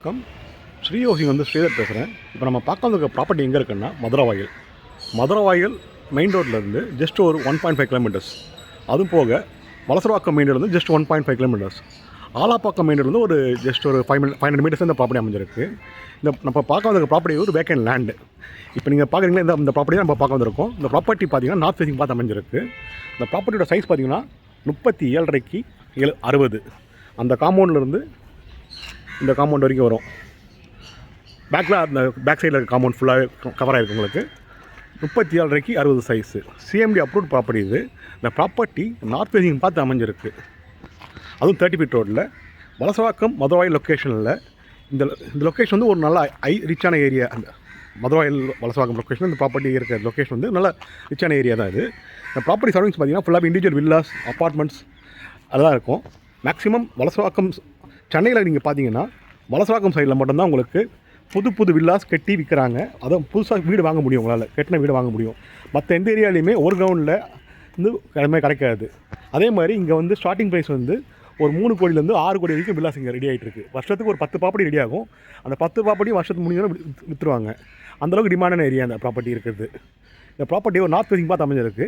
Come ஸ்ரீயோசி Sridhar பேசுகிறேன். இப்போ நம்ம பார்க்க வந்திருக்க ப்ராப்பர்ட்டி எங்கே இருக்குன்னா மதுரவாயல் மெயின் ரோட்லேருந்து ஜஸ்ட் ஒரு 1.5 கிலோமீட்டர்ஸ். அதுவும் போக வலசரவாக்கம் மெயின் ரோட்லேருந்து ஜஸ்ட் 1.5 கிலோமீட்டர்ஸ். ஆலாப்பாக்கம் மெயின் ரோட்லேருந்து ஒரு ஜஸ்ட் ஒரு 500 மீட்டர்ஸ் இந்த ப்ராப்பர்ட்டி அமைஞ்சிருக்கு. நம்ம பார்க்க வந்திருக்க ப்ராப்பர்ட்டி ஒரு வேக்கண்ட் லேண்டு. இப்போ நீங்கள் பார்க்குறீங்களா, இந்த ப்ராப்பர்ட்டி தான் நம்ம பார்க்க வந்திருக்கோம். இந்த ப்ராப்பர்ட்டி பார்த்தீங்கன்னா நார்த் ஃபேசிங் பார்த்து அமைஞ்சிருக்கு. இந்த ப்ராப்பர்ட்டியோட சைஸ் பார்த்தீங்கன்னா 37.5 60. அந்த காம்பவுண்ட்லேருந்து இந்த காம்பவுண்ட் வரைக்கும் வரும். பேக்கில் அந்த பேக் சைடில் இருக்க காம்பவுண்ட் ஃபுல்லாக கவர் ஆகிருக்கு. உங்களுக்கு 37.5 60 சைஸு சிஎம்டி அப்ரூவ்ட் ப்ராப்பர்ட்டி இது. இந்த ப்ராப்பர்ட்டி நார்த் ஃபேசிங் பார்த்து அமைஞ்சிருக்கு. அதுவும் 30 ஃபீட் ரோட்டில் வலசவாக்கம் மதுரவாயல் லொக்கேஷனில். இந்த லொக்கேஷன் ஒரு நல்ல ரிச்சான ஏரியா. அந்த மதுரவாயல் வலசவாக்கம் லொக்கேஷன் இந்த ப்ராப்பர்ட்டி இருக்கிற லொக்கேஷன் நல்ல ரிச்சான ஏரியா தான் இது. இந்த ப்ராப்பர்ட்டி சரௌண்டிங்ஸ் பார்த்திங்கன்னா ஃபுல்லாக இண்டிவிஜுவல் வில்லாஸ், அப்பார்ட்மெண்ட்ஸ் அதெல்லாம் இருக்கும். மேக்ஸிமம் வலசவாக்கம் சென்னையில் நீங்கள் பார்த்தீங்கன்னா வலசவாக்கம் சைடில் மட்டும்தான் உங்களுக்கு புது வில்லாஸ் கட்டி விற்கிறாங்க. அதுவும் புதுசாக வீடு வாங்க முடியும், உங்களால் கட்டின வீடு வாங்க முடியும். மற்ற எந்த ஏரியாலையுமே ஒரு கிரவுண்டில் கிடைக்காது. அதே மாதிரி இங்கே ஸ்டார்டிங் ப்ரைஸ் ஒரு 3 கோடியிலேருந்து 6 கோடி வரைக்கும் வில்லாஸ் இங்கே ரெடி ஆகிட்டு இருக்குது. வருஷத்துக்கு ஒரு 10 ப்ராப்பர்ட்டி ரெடி ஆகும். அந்த 10 ப்ராப்பர்ட்டி வருஷத்துக்கு முடிஞ்சோம் விற்றுருவாங்க. அந்தளவுக்கு டிமாண்டான ஏரியா அந்த ப்ராப்பர்ட்டி இருக்குது. இந்த ப்ராப்பர்ட்டி ஒரு நார்த் ஃபேசிங் பார்த்து அமைஞ்சிருக்கு.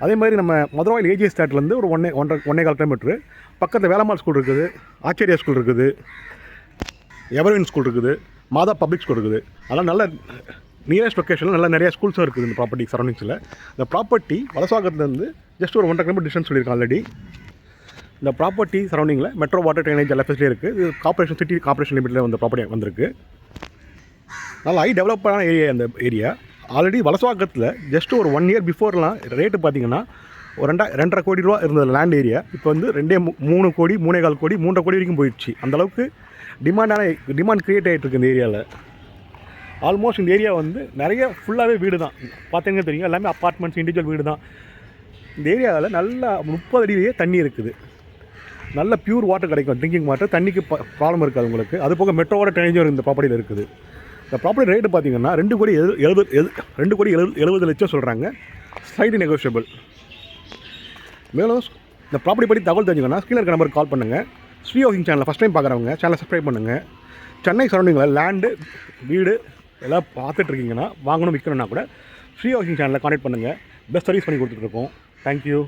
அதே மாதிரி நம்ம மதுரவாயல் ஏஜிஎஸ் தேட்டர்லேருந்து ஒரு 1.25 கிலோமீட்டரு பக்கத்தில் வேலம்மாள் ஸ்கூல் இருக்குது, ஆச்சாரியா ஸ்கூல் இருக்குது, எவர்வின் ஸ்கூல் இருக்குது, மாதா பப்ளிக் ஸ்கூல் இருக்குது. அதெல்லாம் நல்ல நியரஸ்ட் லொக்கேஷனில் நிறைய ஸ்கூல்ஸும் இருக்குது இந்த ப்ராப்பர்ட்டி சரௌண்டிங்ஸில். இந்த ப்ராப்பர்ட்டி வலசவாக்கத்துலேருந்து ஜஸ்ட் ஒரு 1.5 கிலோமீட்டர் டிஸ்டன்ஸ் சொல்லியிருக்கேன் ஆல்ரெடி. இந்த ப்ராப்பர்ட்டி சரௌண்டிங்கில் மெட்ரோ வாட்டர் ட்ரைனேஜ் எல்லா ஃபெசிலிட்டியும் இருக்குது. இது சிட்டி கார்பரேஷன் லிமிட்டில் வந்த ப்ராப்பர்ட்டி வந்திருக்கு. நல்லா டெவலப்பான ஏரியா. அந்த ஏரியா ஆல்ரெடி வலசவாக்கத்தில் ஜஸ்ட் ஒரு 1 இயர் பிஃபோர்லாம் ரேட்டு பார்த்தீங்கன்னா ஒரு 2.5 கோடி ரூபா இருந்த லேண்ட் ஏரியா இப்போ 3 கோடி 3.25 கோடி 3.5 கோடி வரைக்கும் போயிடுச்சு. அந்தளவுக்கு டிமாண்ட் க்ரியேட் ஆகிட்டு இருக்குது இந்த ஏரியாவில். ஆல்மோஸ்ட் இந்த ஏரியா நிறைய ஃபுல்லாகவே வீடு தான் பார்த்தீங்கன்னா தெரியும். எல்லாமே அப்பார்ட்மெண்ட்ஸ், இண்டிவிஜுவல் வீடு தான். இந்த ஏரியாவில் நல்லா 30 அடியிலேயே தண்ணி இருக்குது. நல்ல பியூர் வாட்டர் கிடைக்கும், ட்ரிங்கிங் வாட்டர். தண்ணிக்கு ப்ராப்ளம் இருக்காது உங்களுக்கு. அது போக மெட்ரோ வாட்டர் ட்ரைனேஜும் இந்த ப்ராப்பர்ட்டியில் இருக்குது. இந்த ப்ராப்பர்ட்டி ரேட்டு பார்த்தீங்கன்னா 2 கோடி 70 லட்சம் சொல்கிறாங்க. Slightly negotiable. மேலும் இந்த ப்ராப்பர்ட்டி பற்றி தகவல் தெரிஞ்சுக்கணும்னா ஸ்க்ரீனில் இருக்க நம்பருக்கு கால் பண்ணுங்கள். ஸ்ரீ ஹவுசிங் சேனலை ஃபஸ்ட் டைம் பார்க்குறவங்க சேனலை சப்ஸ்கிரைப் பண்ணுங்கள். சென்னை சரௌண்டிங்கில் லேண்டு வீடு எல்லாம் பார்த்துட்ருக்கீங்கன்னா வாங்கணும் விற்கணுன்னா கூட ஸ்ரீ ஹவுசிங் சேனலில் கான்டெக்ட் பண்ணுங்கள். பெஸ்ட் சர்வீஸ் பண்ணி கொடுத்துட்ருக்கோம். தேங்க்யூ.